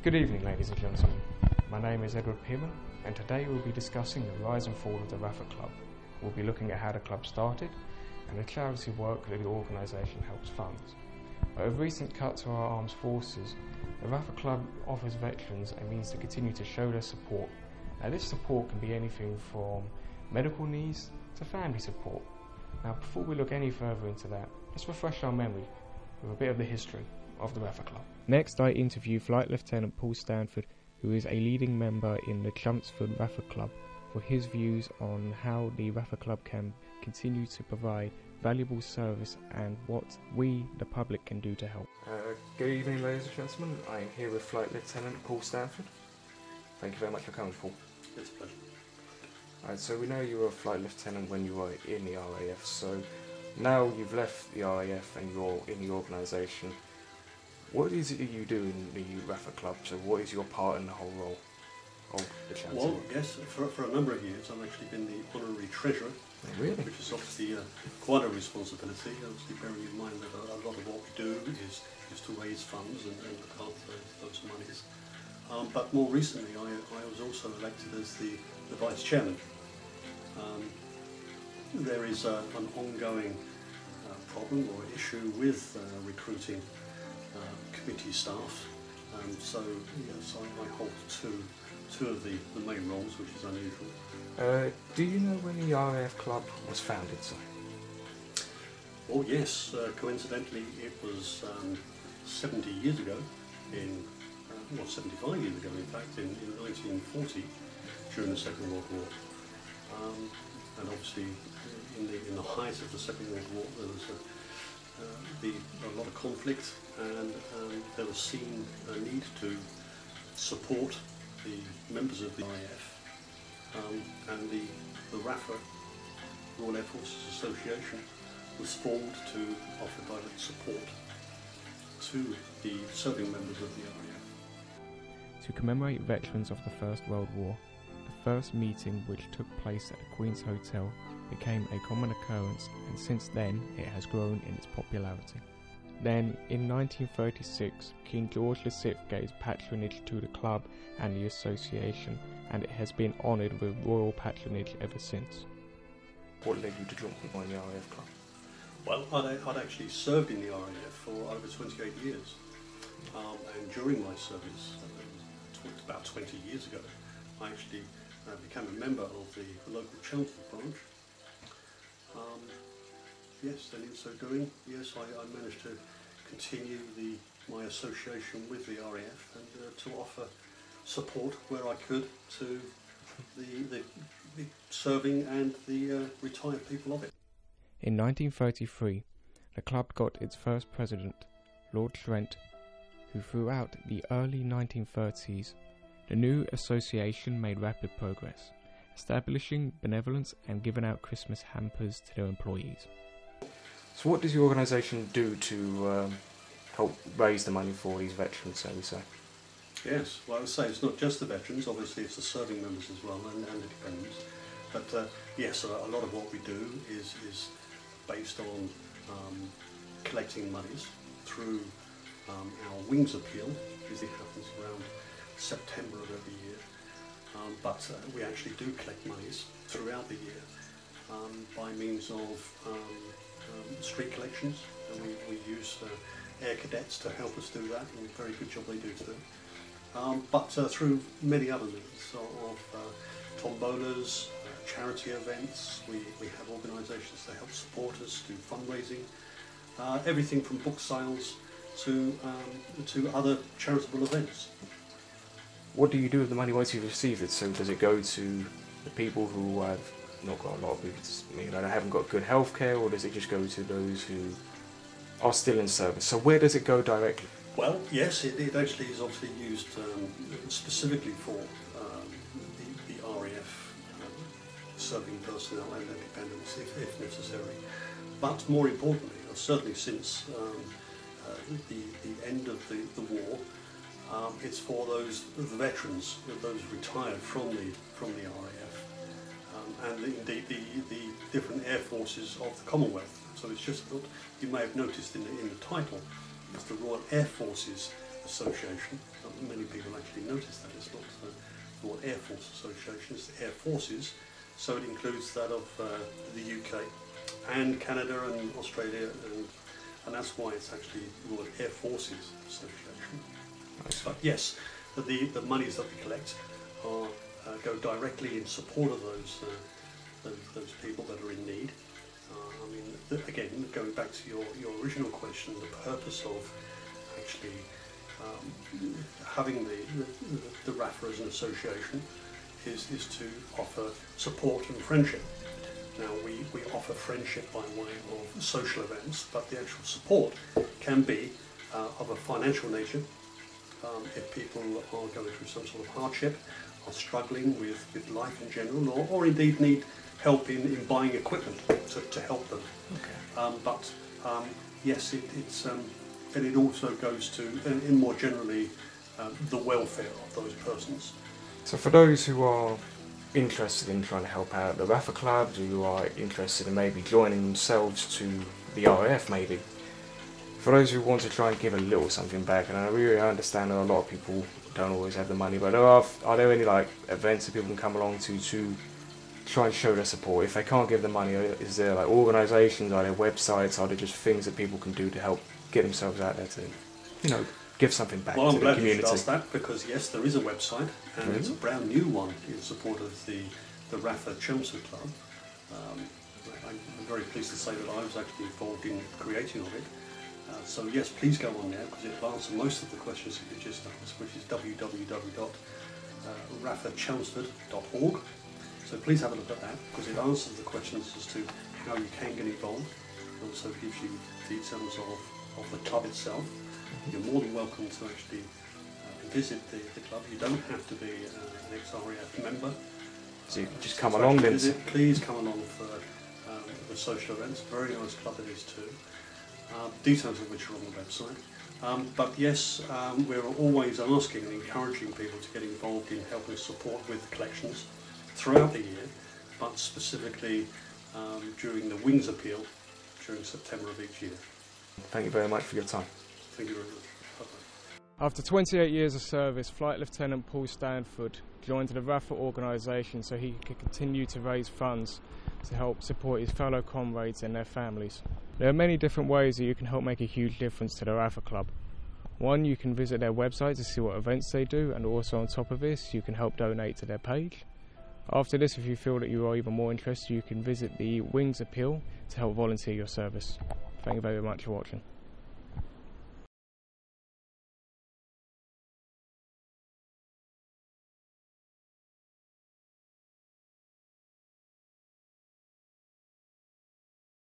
Good evening, ladies and gentlemen. My name is Edward Pearman, and today we'll be discussing the rise and fall of the RAFA Club. We'll be looking at how the club started and the charity work that the organisation helps fund. With recent cuts to our armed forces, the RAFA Club offers veterans a means to continue to show their support. Now, this support can be anything from medical needs to family support. Now, before we look any further into that, let's refresh our memory with a bit of the history of the RAFA Club. Next, I interview Flight Lieutenant Paul Stanford, who is a leading member in the Chelmsford RAFA Club, for his views on how the RAFA Club can continue to provide valuable service and what we, the public, can do to help. Good evening, ladies and gentlemen. I am here with Flight Lieutenant Paul Stanford. Thank you very much for coming, Paul. It's a pleasure. So we know you were a flight lieutenant when you were in the RAF, so now you've left the RAF and you're in the organisation. What is it that you do in the RAFA Club? So what is your part in the whole role of the charity? Well, yes, for a number of years I've actually been the honorary treasurer, which is obviously quite a responsibility, obviously bearing in mind that a lot of what we do is to raise funds and look after those monies. But more recently I was also elected as the vice chairman. There is an ongoing problem or issue with recruiting committee staff, so yes, I hold two of the main roles, which is unusual. Do you know when the RAF Club was founded, sir? Oh yes, coincidentally it was 70 years ago, 75 years ago in fact, in 1940, during the Second World War. And obviously in the height of the Second World War there was a lot of conflict, and there was seen a need to support the members of the RAF, and the RAFA, Royal Air Forces Association, was formed to offer direct support to the serving members of the RAF. To commemorate veterans of the First World War, the first meeting, which took place at the Queen's Hotel, became a common occurrence, and since then it has grown in its popularity. Then, in 1936, King George VI gave patronage to the club and the association, and it has been honoured with royal patronage ever since. What led you to join the RAF Club? Well, I'd actually served in the RAF for over 28 years, and during my service, about 20 years ago, I actually became a member of the local Chelmsford branch. Yes, and in so doing, yes, I managed to continue my association with the RAF and to offer support where I could to the serving and the retired people of it. In 1933, the club got its first president, Lord Trent, who throughout the early 1930s, the new association made rapid progress, establishing benevolence and giving out Christmas hampers to their employees. So what does your organisation do to help raise the money for these veterans, so we say? Yes, well I would say it's not just the veterans, obviously it's the serving members as well, and the dependents. But yes, a lot of what we do is based on collecting monies through our Wings Appeal, which usually happens around September of every year. But we actually do collect monies throughout the year by means of street collections, and we use air cadets to help us do that, and a very good job they do too. But through many other means of tombolas, charity events, we have organisations that help support us, do fundraising, everything from book sales to other charitable events. What do you do with the money once you've received it? So does it go to the people who have not got a lot of, haven't got good health care, or does it just go to those who are still in service? So where does it go directly? Well, yes, it actually is obviously used specifically for the RAF serving personnel and their dependents if necessary. But more importantly, certainly since the end of the war, it's for the veterans, those retired from the RAF, and indeed the different air forces of the Commonwealth. So it's just that you may have noticed in the title, it's the Royal Air Forces Association. Many people actually notice that it's not the Air Force Association, it's the Air Forces, so it includes that of the UK and Canada and Australia, and that's why it's actually the Royal Air Forces Association. But yes, the monies that we collect go directly in support of those people that are in need. I mean, again, going back to your original question, the purpose of actually having the RAFA as an association is to offer support and friendship. Now, we offer friendship by way of social events, but the actual support can be of a financial nature. If people are going through some sort of hardship, are struggling with life in general, or indeed need help in buying equipment to help them. Okay. Yes, it's and it also goes to, and more generally, the welfare of those persons. So for those who are interested in trying to help out the RAFA clubs, who are interested in maybe joining themselves to the RAF maybe, for those who want to try and give a little something back, and I really understand that a lot of people don't always have the money, but are there any like events that people can come along to try and show their support? If they can't give the money, is there like organisations, are there websites, are there just things that people can do to help get themselves out there to, you know, give something back to the community? Well, I'm glad you should ask that, because yes, there is a website, and it's a brand new one in support of the RAFA Chelmsford Club. I'm very pleased to say that I was actually involved in creating of it. So yes, please go on there, because it'll answer most of the questions that you just asked, which is www.rafachelmsford.org. So please have a look at that, because it answers the questions as to how you can get involved. It also gives you details of the club itself. You're more than welcome to actually visit the club. You don't have to be an ex-RAF member. So you can just come along then. Please come along for the social events. Very nice club it is too. Details of which are on the website. But yes, we're always asking and encouraging people to get involved in helping support with collections throughout the year, but specifically during the Wings Appeal during September of each year. Thank you very much for your time. Thank you very much. Bye-bye. After 28 years of service, Flight Lieutenant Paul Stanford joined the RAFA organisation so he could continue to raise funds to help support his fellow comrades and their families. There are many different ways that you can help make a huge difference to the RAFA Club. One, you can visit their website to see what events they do, and also on top of this, you can help donate to their page. After this, if you feel that you are even more interested, you can visit the Wings Appeal to help volunteer your service. Thank you very much for watching.